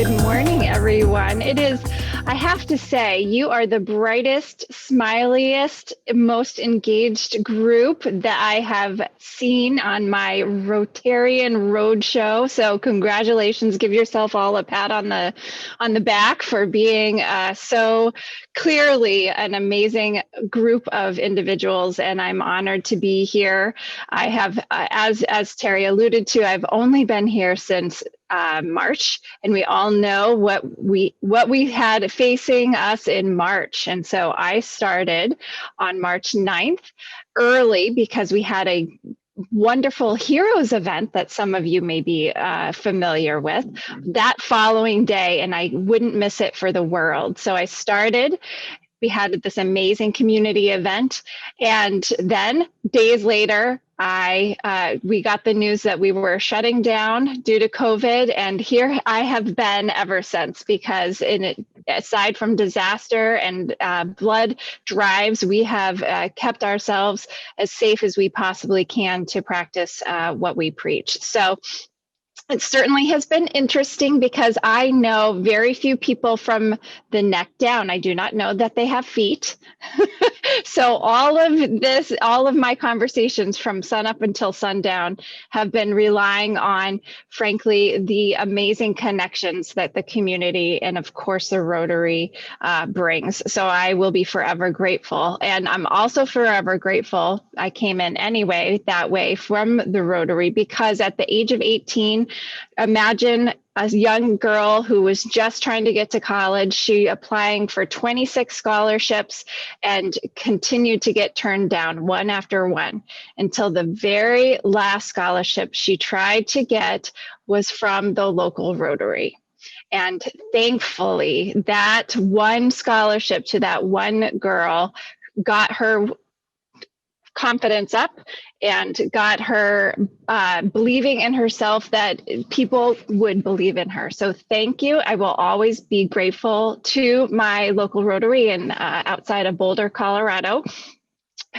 Good morning, everyone. I have to say, you are the brightest, smiliest, most engaged group that I have seen on my Rotarian Roadshow. So congratulations, give yourself all a pat on the back for being so clearly an amazing group of individuals, and I'm honored to be here. I have, as Terry alluded to, I've only been here since March, and we all know what we had facing us in March. And so I started on March 9th early because we had a wonderful Heroes event that some of you may be familiar with that following day, and I wouldn't miss it for the world. So I started. We had this amazing community event, and then days later, we got the news that we were shutting down due to COVID, and here I have been ever since. Because aside from disaster and blood drives, we have kept ourselves as safe as we possibly can to practice what we preach. So it certainly has been interesting because I know very few people from the neck down. I do not know that they have feet. So all of my conversations from sun up until sundown have been relying on, frankly, the amazing connections that the community and of course the Rotary brings. So I will be forever grateful. And I'm also forever grateful I came in anyway that way from the Rotary, because at the age of 18, imagine a young girl who was just trying to get to college. She applying for 26 scholarships and continued to get turned down one after one until the very last scholarship she tried to get was from the local Rotary. And thankfully, that one scholarship to that one girl got her confidence up and got her believing in herself that people would believe in her. So thank you. I will always be grateful to my local Rotary and outside of Boulder, Colorado,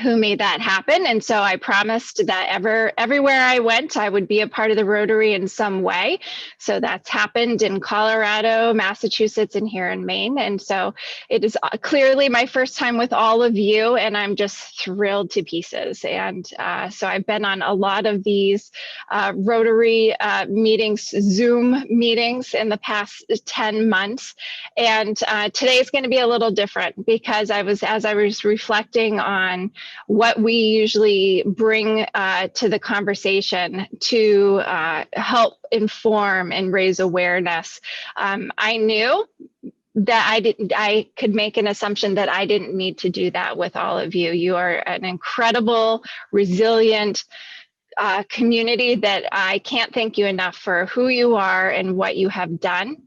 who made that happen. And so I promised that everywhere I went, I would be a part of the Rotary in some way. So that's happened in Colorado, Massachusetts, and here in Maine. And so it is clearly my first time with all of you, and I'm just thrilled to pieces. And so I've been on a lot of these Rotary meetings, Zoom meetings in the past 10 months. And today is going to be a little different because as I was reflecting on what we usually bring to the conversation to help inform and raise awareness. I knew that I could make an assumption that I didn't need to do that with all of you. You are an incredible, resilient community that I can't thank you enough for who you are and what you have done.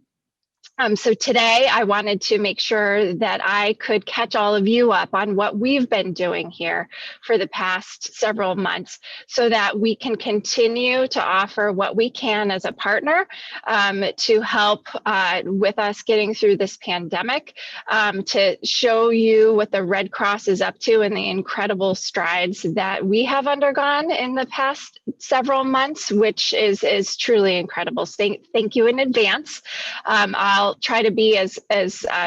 So today I wanted to make sure that I could catch all of you up on what we've been doing here for the past several months so that we can continue to offer what we can as a partner to help with us getting through this pandemic, to show you what the Red Cross is up to and the incredible strides that we have undergone in the past several months, which is truly incredible. Thank you in advance. I'll try to be as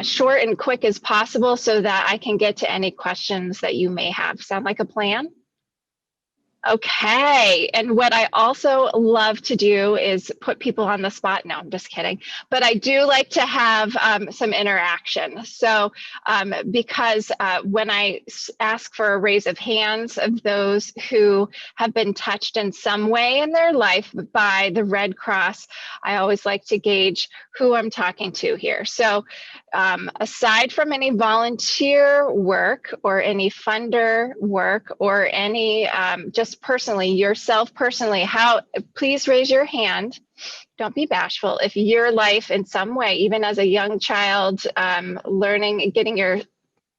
short and quick as possible so that I can get to any questions that you may have. Sound like a plan? Okay, and what I also love to do is put people on the spot. No, I'm just kidding. But I do like to have some interaction. So because when I ask for a raise of hands of those who have been touched in some way in their life by the Red Cross, I always like to gauge who I'm talking to here. So aside from any volunteer work or any funder work or any just personally, yourself personally, please raise your hand. Don't be bashful. If your life in some way, even as a young child, learning, getting your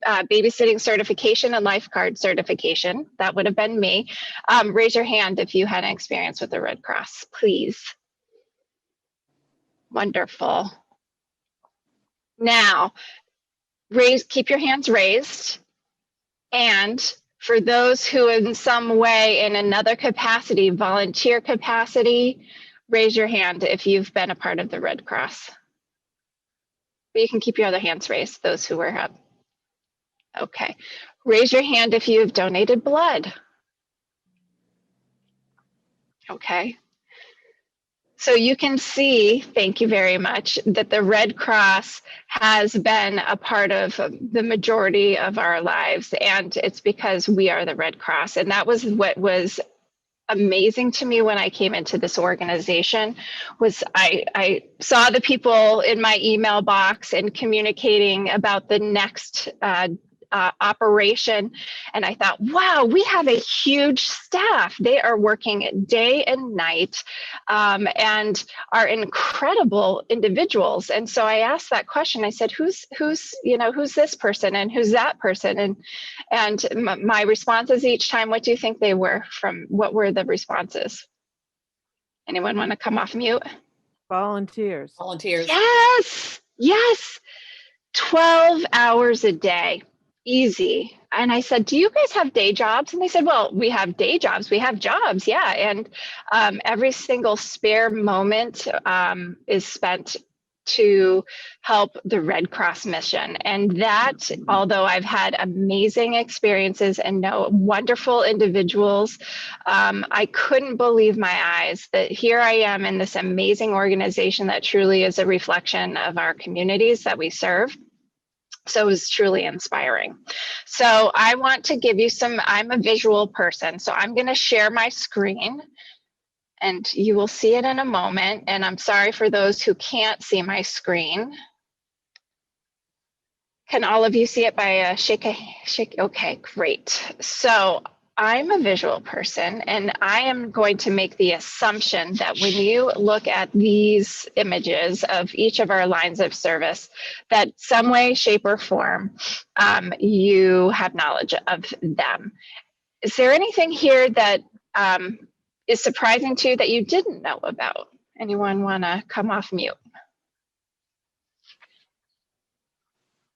babysitting certification and lifeguard certification, that would have been me. Raise your hand if you had an experience with the Red Cross, please. Wonderful. Now, keep your hands raised. And for those who in some way, in another capacity, volunteer capacity, raise your hand if you've been a part of the Red Cross. But you can keep your other hands raised, those who were up. Okay. Raise your hand if you have donated blood. Okay. So you can see, thank you very much, that the Red Cross has been a part of the majority of our lives, and it's because we are the Red Cross. And that was what was amazing to me when I came into this organization. Was I saw the people in my email box and communicating about the next operation. And I thought, wow, we have a huge staff. They are working day and night and are incredible individuals. And so I asked that question. I said, who's this person and who's that person? And my responses each time, what do you think they were from? What were the responses? Anyone want to come off mute? Volunteers. Yes, yes. 12 hours a day, easy. And I said, do you guys have day jobs? And they said, well, we have day jobs. We have jobs. Yeah. And every single spare moment is spent to help the Red Cross mission. And that, although I've had amazing experiences and know wonderful individuals, I couldn't believe my eyes that here I am in this amazing organization that truly is a reflection of our communities that we serve. So it was truly inspiring. So I want to give you I'm a visual person, so I'm going to share my screen and you will see it in a moment. And I'm sorry for those who can't see my screen. Can all of you see it by a shake? Okay, great. So I'm a visual person, and I am going to make the assumption that when you look at these images of each of our lines of service, that some way, shape, or form, you have knowledge of them. Is there anything here that is surprising to you that you didn't know about? Anyone want to come off mute?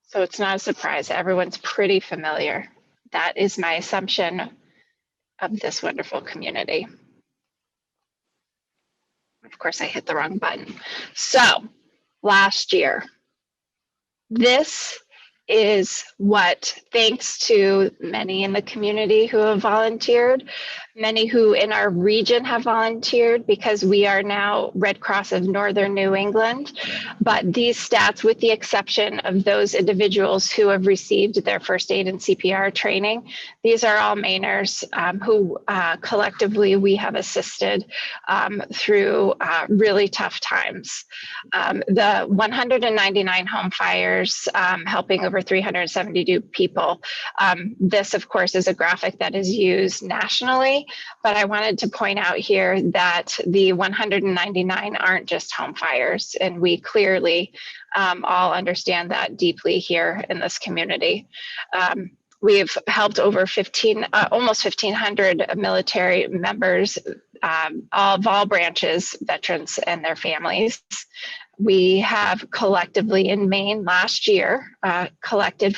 So it's not a surprise. Everyone's pretty familiar. That is my assumption of this wonderful community. Of course, I hit the wrong button. So last year, this is what, thanks to many in the community who have volunteered, many who in our region have volunteered, because we are now Red Cross of Northern New England. But these stats, with the exception of those individuals who have received their first aid and CPR training, these are all Mainers who collectively we have assisted through really tough times. The 199 home fires, helping over 372 people. This, of course, is a graphic that is used nationally, but I wanted to point out here that the 199 aren't just home fires, and we clearly all understand that deeply here in this community. We've helped over almost 1,500 military members of all branches, veterans and their families. We have collectively in Maine last year collected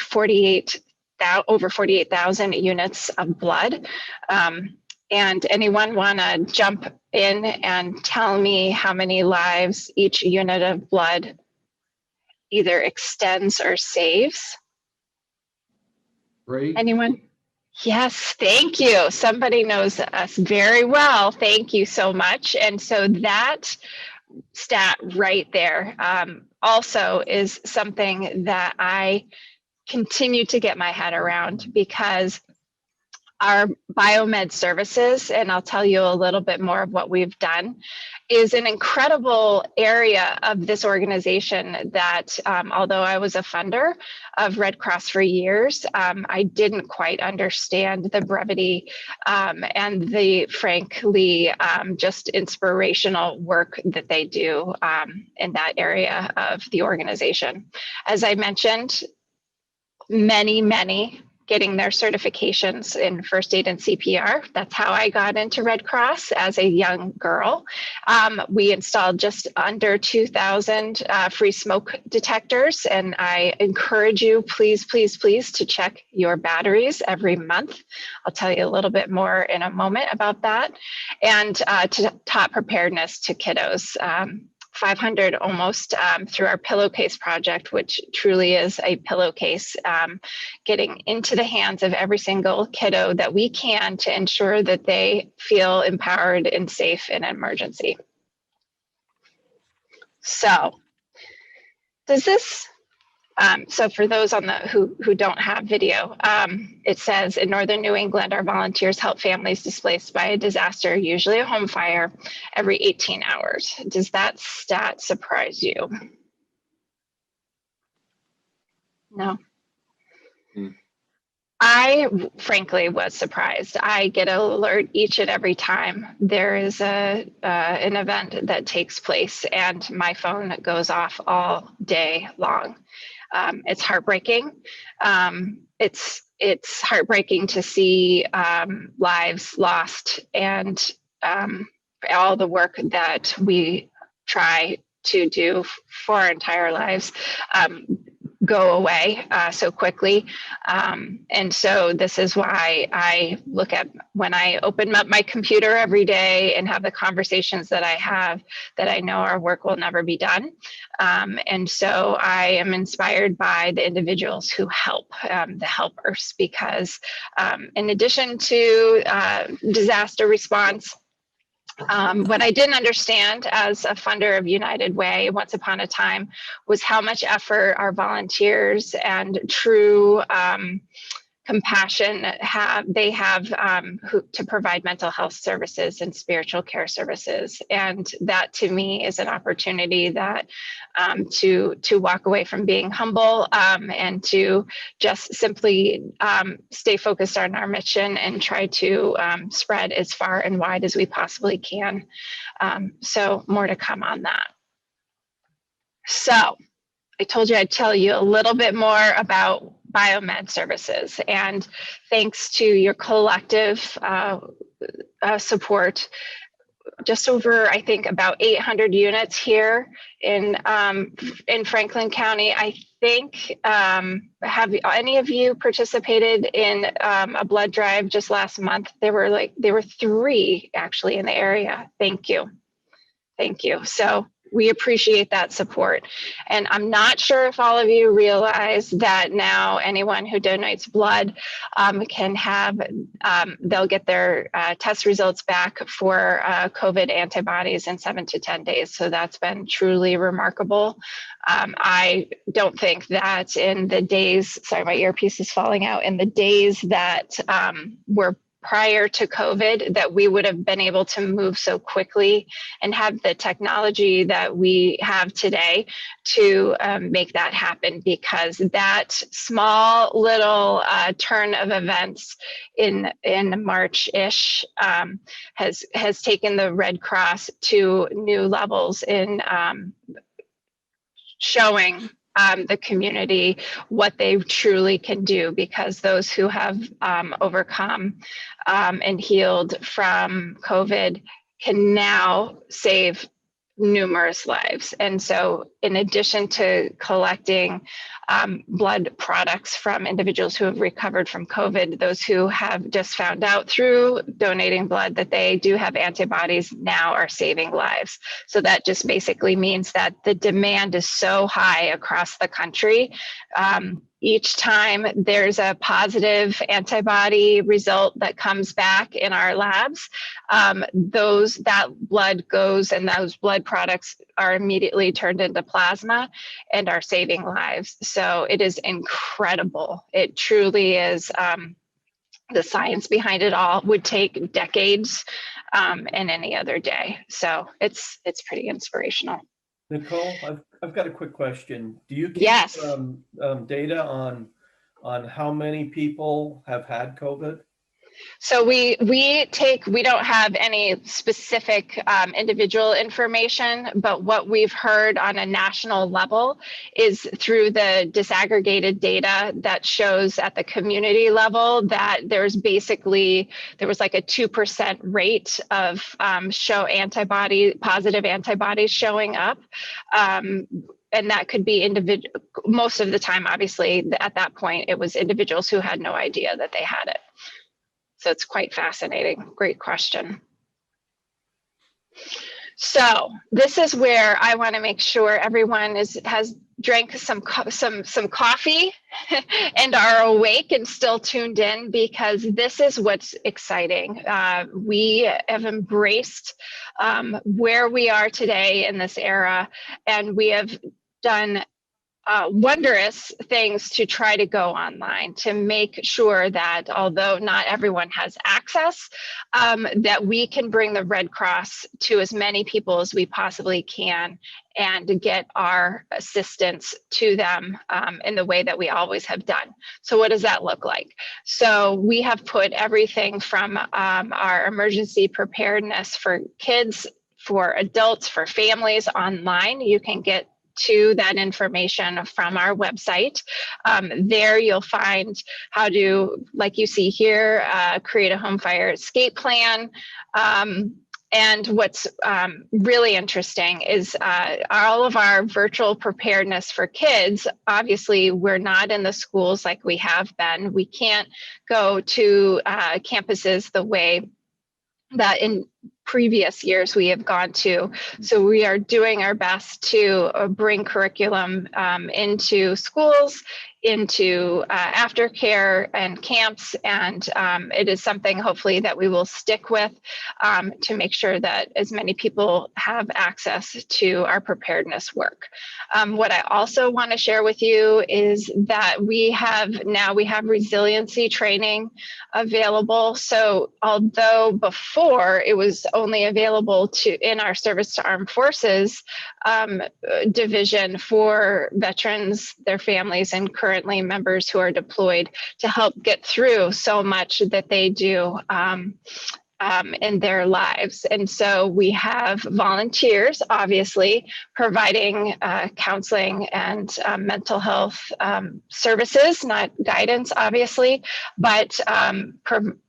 over 48,000 units of blood. And anyone want to jump in and tell me how many lives each unit of blood either extends or saves? Great. Anyone? Yes, thank you. Somebody knows us very well. Thank you so much. And so that stat right there also is something that I continue to get my head around, because our biomed services, and I'll tell you a little bit more of what we've done, is an incredible area of this organization that, although I was a funder of Red Cross for years, I didn't quite understand the brevity and the, frankly, just inspirational work that they do in that area of the organization. As I mentioned, many getting their certifications in first aid and CPR. That's how I got into Red Cross as a young girl. We installed just under 2,000 free smoke detectors, and I encourage you, please to check your batteries every month. I'll tell you a little bit more in a moment about that. And to taught preparedness to kiddos. 500 almost through our pillowcase project, which truly is a pillowcase, getting into the hands of every single kiddo that we can to ensure that they feel empowered and safe in an emergency. So does this, so for those on the who don't have video, it says in Northern New England, our volunteers help families displaced by a disaster, usually a home fire, every 18 hours. Does that stat surprise you? No. I frankly was surprised. I get an alert each and every time there is an event that takes place, and my phone goes off all day long. It's heartbreaking. It's heartbreaking to see lives lost, and all the work that we try to do for our entire lives go away so quickly. And so this is why I look at, when I open up my computer every day and have the conversations that I have, that I know our work will never be done. And so I am inspired by the individuals who help, the helpers, because in addition to disaster response, what I didn't understand as a funder of United Way once upon a time was how much effort our volunteers and true compassion have to provide mental health services and spiritual care services. And that to me is an opportunity that to walk away from being humble and to just simply stay focused on our mission and try to spread as far and wide as we possibly can. So more to come on that. So I told you I'd tell you a little bit more about biomed services, and thanks to your collective support, just over, I think, about 800 units here in Franklin County. I think, have any of you participated in a blood drive just last month? There were 3 actually in the area. Thank you. Thank you. So we appreciate that support. And I'm not sure if all of you realize that now anyone who donates blood can have, they'll get their test results back for COVID antibodies in 7 to 10 days. So that's been truly remarkable. I don't think that in the days, sorry, my earpiece is falling out, in the days that were prior to COVID, that we would have been able to move so quickly and have the technology that we have today to make that happen, because that small little turn of events in March-ish has taken the Red Cross to new levels in showing the community what they truly can do, because those who have overcome and healed from COVID can now save numerous lives. And so in addition to collecting blood products from individuals who have recovered from COVID, those who have just found out through donating blood that they do have antibodies now are saving lives. So that just basically means that the demand is so high across the country. Each time there's a positive antibody result that comes back in our labs, that blood goes, and those blood products are immediately turned into plasma and are saving lives. So it is incredible. It truly is. The science behind it all would take decades in any other day. So it's pretty inspirational. Nicole, I've got a quick question. Do you keep Yes. data on how many people have had COVID? So we don't have any specific individual information, but what we've heard on a national level is through the disaggregated data that shows at the community level that there was like a 2% rate of positive antibodies showing up. And that could be individual. Most of the time, obviously, at that point, it was individuals who had no idea that they had it. So it's quite fascinating. Great question. So this is where I want to make sure everyone has drank some coffee and are awake and still tuned in, because this is what's exciting. We have embraced where we are today in this era, and we have done wondrous things to try to go online to make sure that, although not everyone has access, that we can bring the Red Cross to as many people as we possibly can and get our assistance to them in the way that we always have done. So what does that look like? So we have put everything from our emergency preparedness for kids, for adults, for families online. You can get to that information from our website. There you'll find how to, like you see here, create a home fire escape plan. And what's really interesting is all of our virtual preparedness for kids. Obviously, we're not in the schools like we have been. We can't go to campuses the way that in previous years we have gone to. So we are doing our best to bring curriculum into schools, into aftercare and camps, and it is something hopefully that we will stick with to make sure that as many people have access to our preparedness work. What I also want to share with you is that we have resiliency training available. So although before it was only available in our service to armed forces division for veterans, their families, and currently members who are deployed, to help get through so much that they do in their lives. And so we have volunteers, obviously, providing counseling and mental health services, not guidance, obviously, but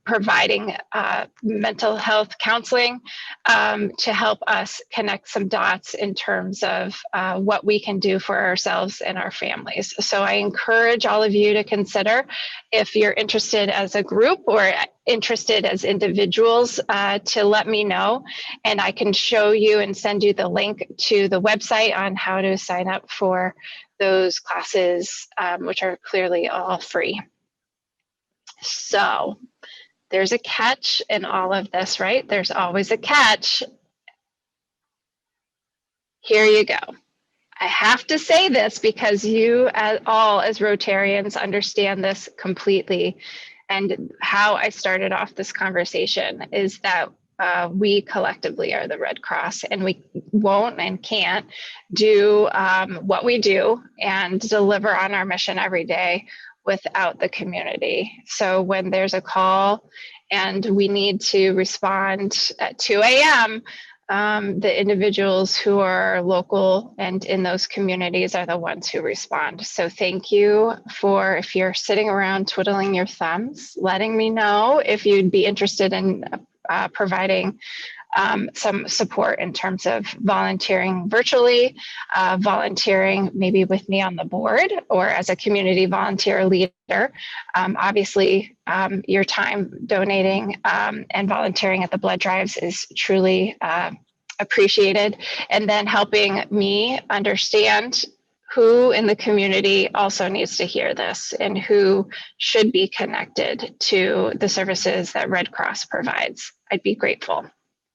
providing mental health counseling to help us connect some dots in terms of what we can do for ourselves and our families. So I encourage all of you to consider, if you're interested as a group or interested as individuals, to let me know, and I can show you and send you the link to the website on how to sign up for those classes, which are clearly all free. So there's a catch in all of this, right? There's always a catch. Here you go. I have to say this because you all as Rotarians understand this completely. And how I started off this conversation is that we collectively are the Red Cross, and we won't and can't do what we do and deliver on our mission every day without the community. So when there's a call and we need to respond at 2 a.m., the individuals who are local and in those communities are the ones who respond. So thank you for, if you're sitting around twiddling your thumbs, letting me know if you'd be interested in providing some support in terms of volunteering virtually, volunteering maybe with me on the board or as a community volunteer leader. Obviously, your time donating and volunteering at the blood drives is truly appreciated. And then helping me understand who in the community also needs to hear this and who should be connected to the services that Red Cross provides. I'd be grateful.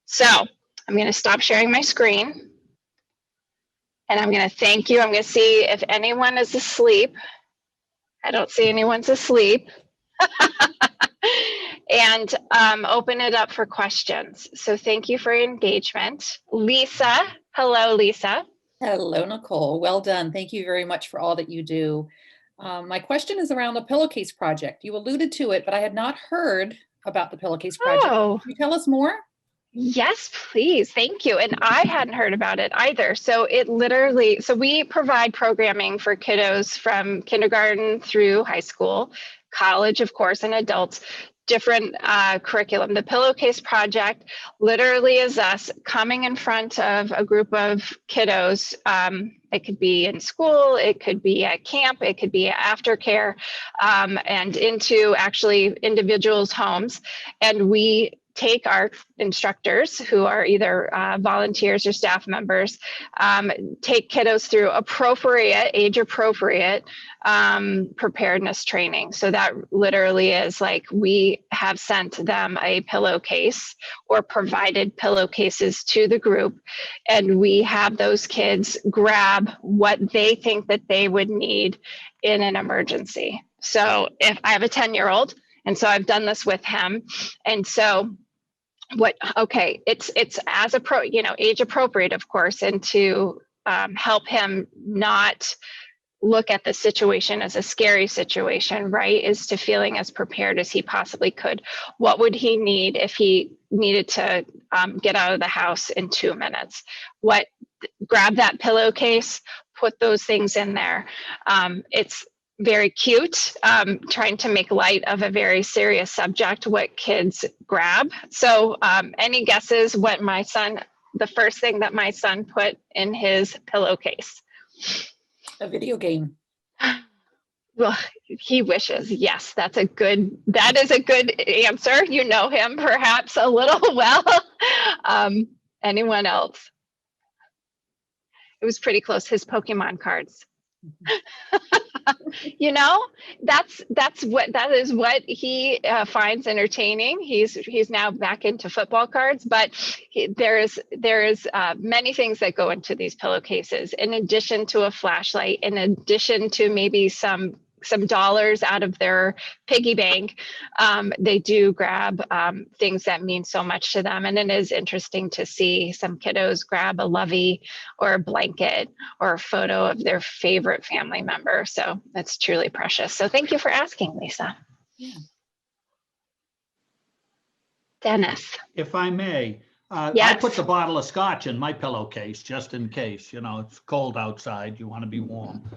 So I'm going to stop sharing my screen, and I'm going to thank you. I'm going to see if anyone is asleep. I don't see anyone's asleep. And open it up for questions. So thank you for your engagement. Lisa, hello, Lisa. Hello, Nicole. Well done. Thank you very much for all that you do. My question is around the pillowcase project. You alluded to it, but I had not heard about the pillowcase project. Oh. Can you tell us more? Yes, please. Thank you. And I hadn't heard about it either. So we provide programming for kiddos from kindergarten through high school, college, of course, and adults, different curriculum. The Pillowcase Project literally is us coming in front of a group of kiddos. It could be in school, it could be at camp, it could be aftercare, and into actually individuals' homes. And we take our instructors who are either volunteers or staff members, take kiddos through age appropriate preparedness training. So that literally is like, we have sent them a pillowcase or provided pillowcases to the group, and we have those kids grab what they think that they would need in an emergency. So if I have a 10-year-old, and so I've done this with him, and so it's as age appropriate, of course, and to help him not look at the situation as a scary situation, right? Is to feeling as prepared as he possibly could. What would he need if he needed to get out of the house in 2 minutes? Grab that pillowcase, put those things in there. It's very cute, trying to make light of a very serious subject, what kids grab. So any guesses what the first thing that my son put in his pillowcase? A video game. Well, he wishes. Yes, that is a good answer. You know him perhaps a little well. Anyone else? It was pretty close. His Pokemon cards. That is what he finds entertaining. He's now back into football cards, but there is many things that go into these pillowcases, in addition to a flashlight, in addition to maybe some dollars out of their piggy bank. They do grab things that mean so much to them. And it is interesting to see some kiddos grab a lovey or a blanket or a photo of their favorite family member. So that's truly precious. So thank you for asking, Lisa. Yeah. Dennis. If I may, I Yes. put the bottle of scotch in my pillowcase just in case, it's cold outside, you want to be warm.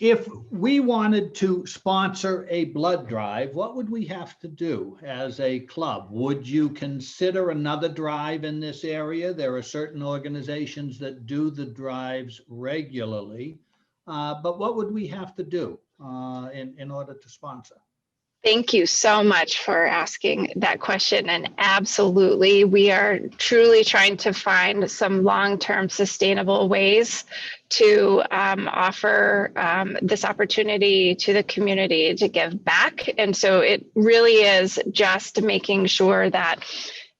If we wanted to sponsor a blood drive, what would we have to do as a club? Would you consider another drive in this area? There are certain organizations that do the drives regularly, but what would we have to do in order to sponsor? Thank you so much for asking that question. And absolutely, we are truly trying to find some long-term sustainable ways to offer this opportunity to the community to give back. And so it really is just making sure that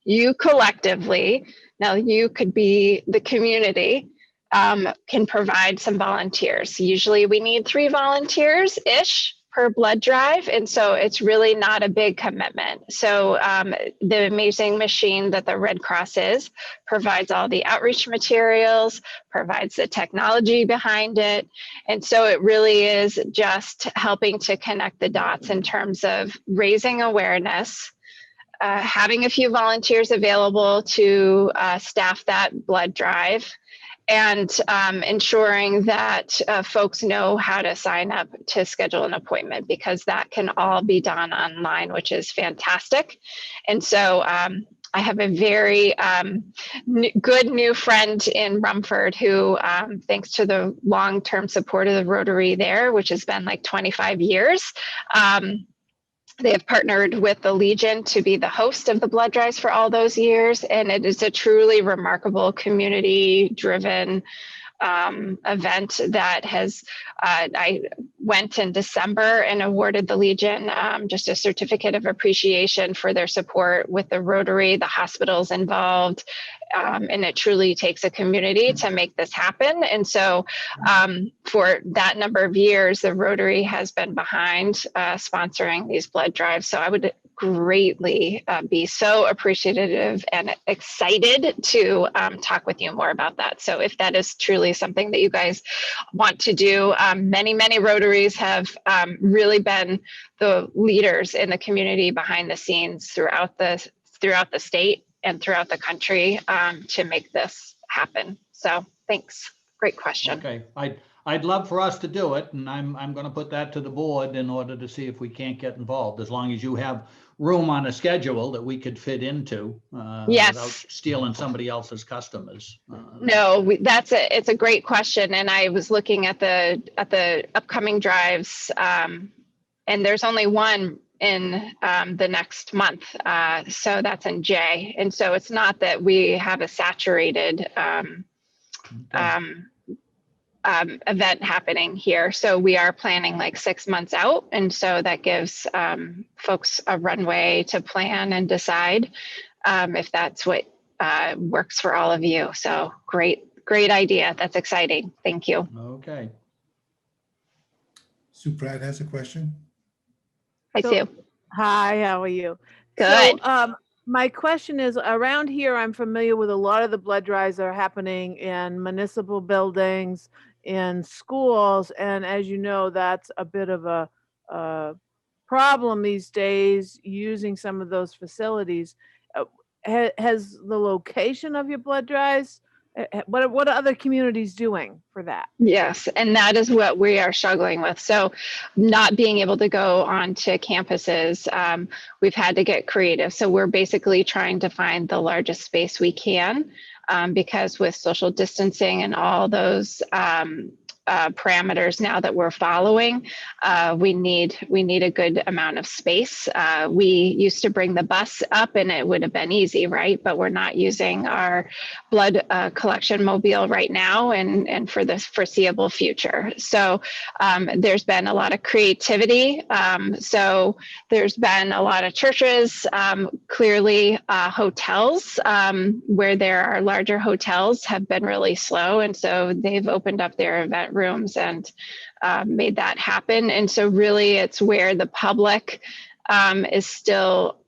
you collectively, now you could be the community, can provide some volunteers. Usually we need 3 volunteers-ish per blood drive. And so it's really not a big commitment. So the amazing machine that the Red Cross is provides all the outreach materials, provides the technology behind it. And so it really is just helping to connect the dots in terms of raising awareness, having a few volunteers available to staff that blood drive, and ensuring that folks know how to sign up to schedule an appointment, because that can all be done online, which is fantastic. And so I have a very good new friend in Rumford who, thanks to the long-term support of the Rotary there, which has been like 25 years, they have partnered with the Legion to be the host of the blood drives for all those years. And it is a truly remarkable community-driven event that has, I went in December and awarded the Legion just a certificate of appreciation for their support with the Rotary, the hospitals involved. And it truly takes a community to make this happen. And so for that number of years, the Rotary has been behind sponsoring these blood drives. So I would greatly be so appreciative and excited to talk with you more about that. So if that is truly something that you guys want to do, many Rotaries have really been the leaders in the community behind the scenes throughout the state and throughout the country to make this happen. So thanks. Great question. Okay, I'd love for us to do it, and I'm going to put that to the board in order to see if we can't get involved, as long as you have room on a schedule that we could fit into Yes. without stealing somebody else's customers. No, it's a great question. And I was looking at the upcoming drives, and there's only one in the next month. So that's in J. And so it's not that we have a saturated event happening here. So we are planning like 6 months out. And so that gives folks a runway to plan and decide if that's what works for all of you. So great idea. That's exciting. Thank you. Okay. Sue Pratt has a question. Hi, So- Sue. Hi, how are you? Good. So, my question is, around here, I'm familiar with a lot of the blood drives that are happening in municipal buildings, in schools, and as you know, that's a bit of a problem these days, using some of those facilities. Has the location of your blood drives, what are other communities doing for that? Yes, and that is what we are struggling with. So not being able to go onto campuses, we've had to get creative. So we're basically trying to find the largest space we can, because with social distancing and all those parameters now that we're following, we need a good amount of space. We used to bring the bus up and it would have been easy, right? But we're not using our blood collection mobile right now and for the foreseeable future. So there's been a lot of creativity. So there's been a lot of churches, clearly hotels, where there are larger hotels have been really slow. And so they've opened up their event rooms and made that happen. And so really it's where the public is still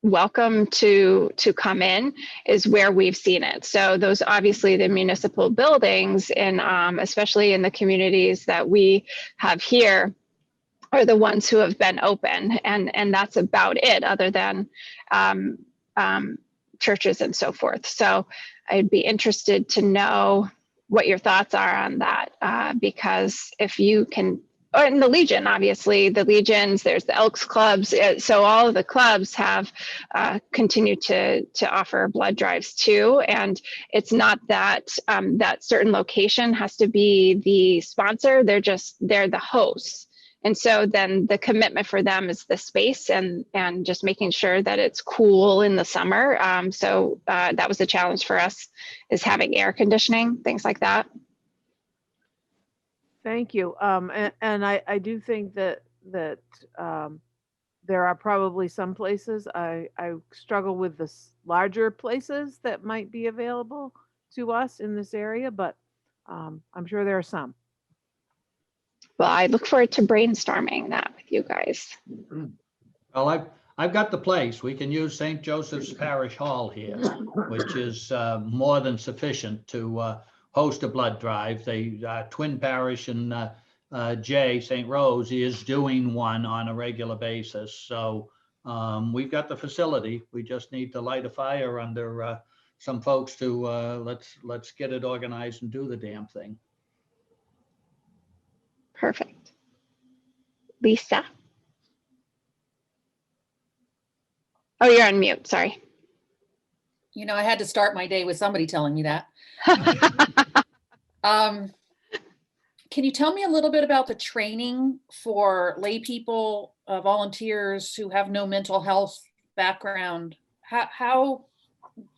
welcome to come in is where we've seen it. So those obviously the municipal buildings and especially in the communities that we have here are the ones who have been open, and that's about it other than churches and so forth. So I'd be interested to know what your thoughts are on that, because if you can, or in the Legion, obviously the Legions, there's the Elks clubs. So all of the clubs have continued to offer blood drives too. And it's not that that certain location has to be the sponsor. They're the hosts. And so then the commitment for them is the space and just making sure that it's cool in the summer. So that was a challenge for us, is having air conditioning, things like that. Thank you. And I do think that there are probably some places, I struggle with the larger places that might be available to us in this area, but I'm sure there are some. Well, I look forward to brainstorming that with you guys. Well, I've got the place. We can use St. Joseph's Parish Hall here, which is more than sufficient to host a blood drive. The twin parish in St. Rose is doing one on a regular basis. So we've got the facility. We just need to light a fire under some folks to let's get it organized and do the damn thing. Perfect. Lisa? Oh, you're on mute, sorry. You know, I had to start my day with somebody telling me that. Can you tell me a little bit about the training for lay people, volunteers who have no mental health background? How,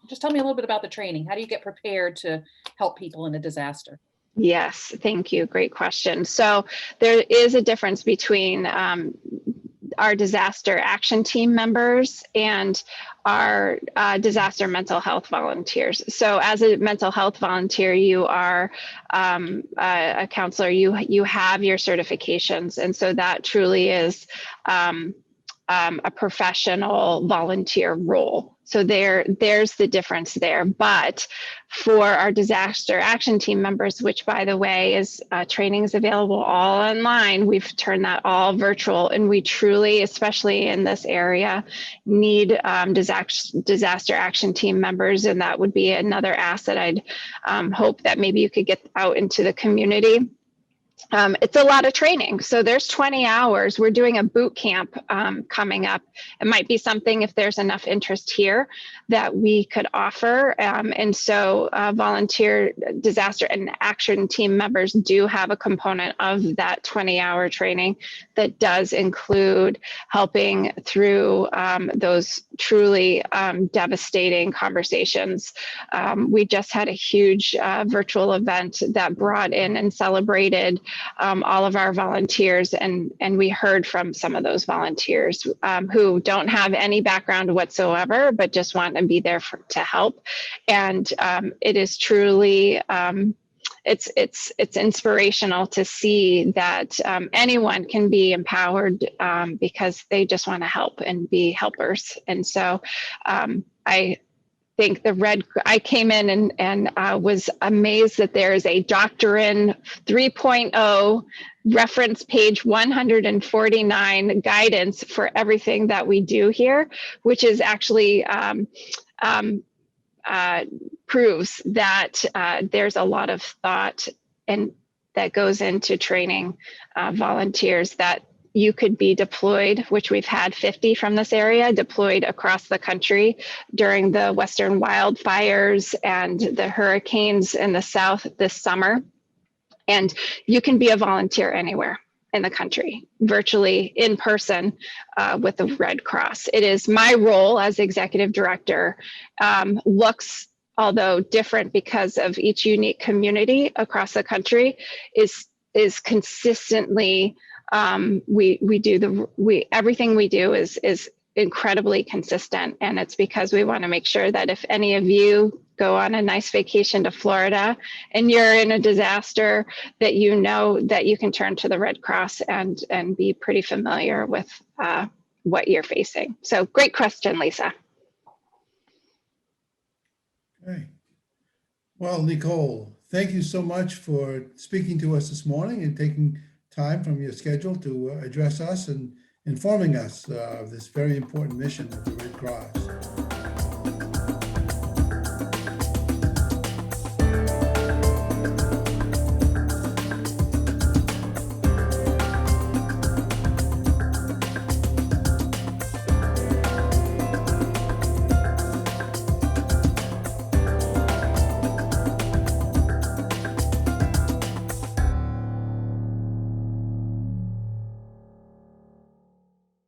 just tell me a little bit about the training. How do you get prepared to help people in a disaster? Yes, thank you. Great question. So there is a difference between our disaster action team members and our disaster mental health volunteers. So as a mental health volunteer, you are a counselor, you have your certifications. And so that truly is a professional volunteer role. So there's the difference there. But for our disaster action team members, which by the way is training is available all online, we've turned that all virtual, and we truly, especially in this area, need disaster action team members, and that would be another asset. I'd hope that maybe you could get out into the community it's a lot of training. So there's 20 hours. We're doing a boot camp coming up. It might be something, if there's enough interest here, that we could offer. And so volunteer disaster and action team members do have a component of that 20-hour training that does include helping through those truly devastating conversations. We just had a huge virtual event that brought in and celebrated all of our volunteers, and we heard from some of those volunteers who don't have any background whatsoever, but just want to be there to help. And it is truly it's inspirational to see that anyone can be empowered because they just want to help and be helpers. And so I think I came in and was amazed that there is a Doctrine 3.0 reference page 149 guidance for everything that we do here, which is actually proves that there's a lot of thought and that goes into training volunteers, that you could be deployed, which we've had 50 from this area deployed across the country during the Western wildfires and the hurricanes in the South this summer. And you can be a volunteer anywhere in the country, virtually in person with the Red Cross. It is my role as executive director, looks, although different because of each unique community across the country, is consistently everything we do is incredibly consistent. And it's because we want to make sure that if any of you go on a nice vacation to Florida and you're in a disaster, that you know that you can turn to the Red Cross and be pretty familiar with what you're facing. So great question, Lisa. Okay. Well, Nicole, thank you so much for speaking to us this morning and taking time from your schedule to address us and informing us of this very important mission of the Red Cross.